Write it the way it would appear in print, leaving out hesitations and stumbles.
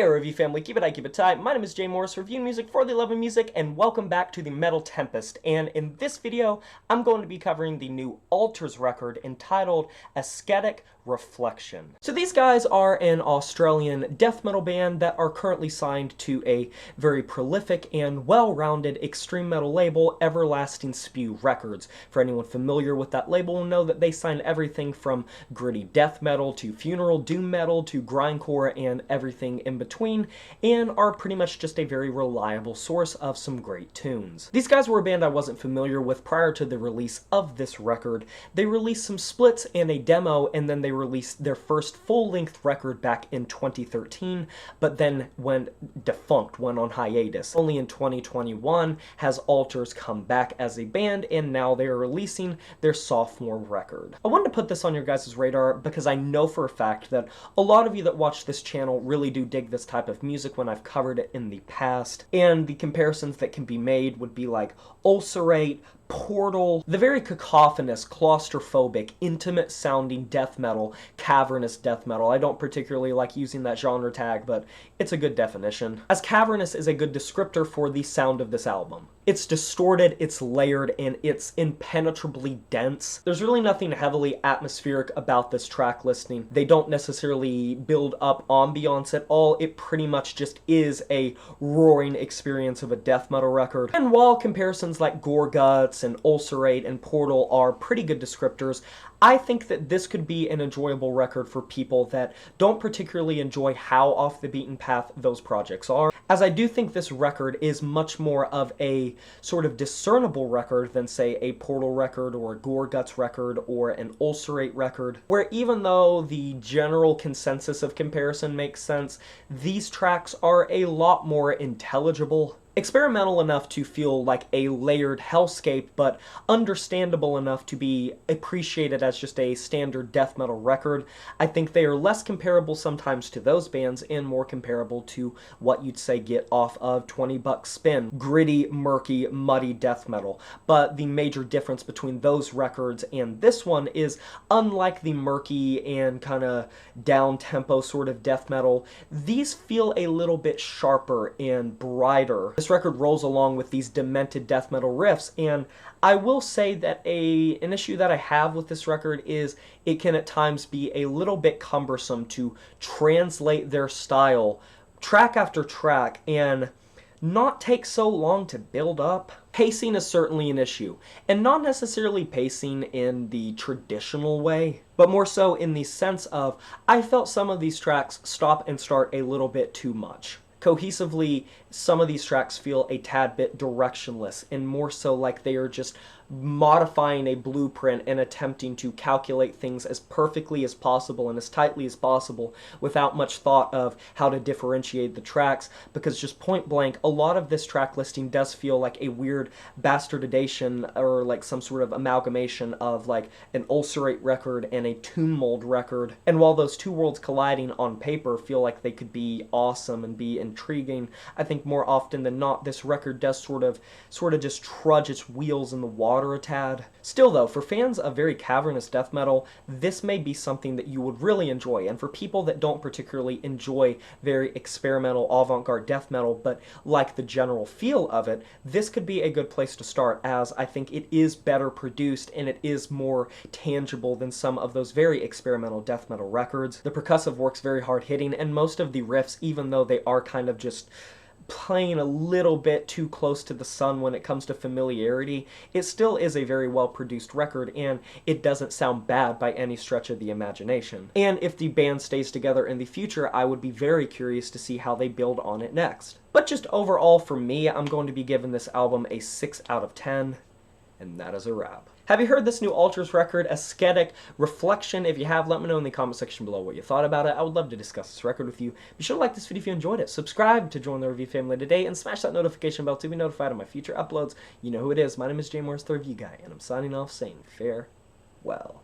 Hey review family, keep it high, keep it tight. My name is Jay Morris, reviewing music for the love of music, and welcome back to the Metal Tempest. And in this video, I'm going to be covering the new Alters record entitled Ascetic Reflection. So these guys are an Australian death metal band that are currently signed to a very prolific and well-rounded extreme metal label, Everlasting Spew Records. For anyone familiar with that label will know that they sign everything from gritty death metal to funeral doom metal to grindcore and everything in between, and are pretty much just a very reliable source of some great tunes. These guys were a band I wasn't familiar with prior to the release of this record. They released some splits and a demo, and then they released their first full-length record back in 2013, but then went defunct, went on hiatus. Only in 2021 has Alters come back as a band, and now they are releasing their sophomore record. I wanted to put this on your guys' radar because I know for a fact that a lot of you that watch this channel really do dig this type of music when I've covered it in the past, and the comparisons that can be made would be like Ulcerate, Portal, the very cacophonous, claustrophobic, intimate-sounding death metal, cavernous death metal. I don't particularly like using that genre tag, but it's a good definition, as cavernous is a good descriptor for the sound of this album. It's distorted, it's layered, and it's impenetrably dense. There's really nothing heavily atmospheric about this track listing. They don't necessarily build up ambiance at all. It pretty much just is a roaring experience of a death metal record. And while comparisons like Gorguts and Ulcerate and Portal are pretty good descriptors, I think that this could be an enjoyable record for people that don't particularly enjoy how off the beaten path those projects are, as I do think this record is much more of a sort of discernible record than, say, a Portal record or a Gorguts record or an Ulcerate record, where even though the general consensus of comparison makes sense, these tracks are a lot more intelligible. Experimental enough to feel like a layered hellscape, but understandable enough to be appreciated as just a standard death metal record. I think they are less comparable sometimes to those bands and more comparable to what you'd say get off of 20 Bucks Spin. Gritty, murky, muddy death metal. But the major difference between those records and this one is, unlike the murky and kind of down-tempo sort of death metal, these feel a little bit sharper and brighter. This record rolls along with these demented death metal riffs, and I will say that an issue that I have with this record is it can at times be a little bit cumbersome to translate their style track after track and not take so long to build up. Pacing is certainly an issue, and not necessarily pacing in the traditional way, but more so in the sense of I felt some of these tracks stop and start a little bit too much. Cohesively, some of these tracks feel a tad bit directionless, and more so like they are just modifying a blueprint and attempting to calculate things as perfectly as possible and as tightly as possible without much thought of how to differentiate the tracks, because just point blank, a lot of this track listing does feel like a weird bastardization or like some sort of amalgamation of like an Ulcerate record and a Tomb Mold record. And while those two worlds colliding on paper feel like they could be awesome and be intriguing, I think more often than not this record does sort of just trudge its wheels in the water a tad. Still though, for fans of very cavernous death metal, this may be something that you would really enjoy, and for people that don't particularly enjoy very experimental avant-garde death metal but like the general feel of it, this could be a good place to start, as I think it is better produced and it is more tangible than some of those very experimental death metal records. The percussive work's very hard-hitting, and most of the riffs, even though they are kind of just playing a little bit too close to the sun when it comes to familiarity, it still is a very well produced record, and it doesn't sound bad by any stretch of the imagination. And if the band stays together in the future, I would be very curious to see how they build on it next. But just overall for me, I'm going to be giving this album a 6 out of 10, and that is a wrap. Have you heard this new Alters record, Ascetic Reflection? If you have, let me know in the comment section below what you thought about it. I would love to discuss this record with you. Be sure to like this video if you enjoyed it. Subscribe to join the review family today, and smash that notification bell to be notified of my future uploads. You know who it is. My name is Jay Morris, the Review Guy, and I'm signing off saying farewell.